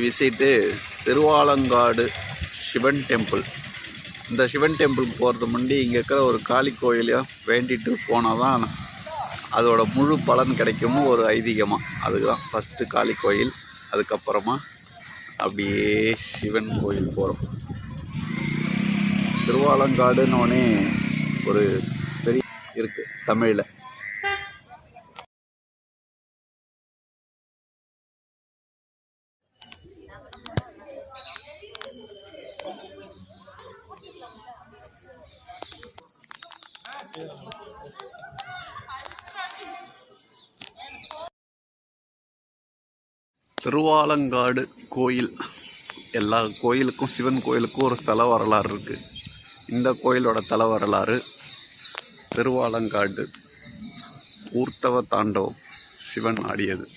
Visit Thiruvalangadu Sivan temple. இந்த சிவன் டெம்பிளுக்கு போகிறது முன்னாடி இங்கே இருக்கிற ஒரு காளி கோயிலையும் வேண்டிட்டு போனால் தான் அதோட முழு பலன் கிடைக்கும்னு ஒரு ஐதீகமாக. அதுதான் ஃபஸ்ட்டு காளி கோயில், அதுக்கப்புறமா அப்படியே சிவன் கோயில் போகிறோம். திருவாலங்காடுன்னொடனே ஒரு பெரிய இருக்குது தமிழில். திருவாலங்காடு கோயில். எல்லா கோயிலுக்கும் சிவன் கோயிலுக்கும் ஒரு தல வரலாறு இருக்குது. இந்த கோயிலோட தல வரலாறு திருவாலங்காடு ஊர்த்தவ தாண்டவம் சிவன் ஆடியது.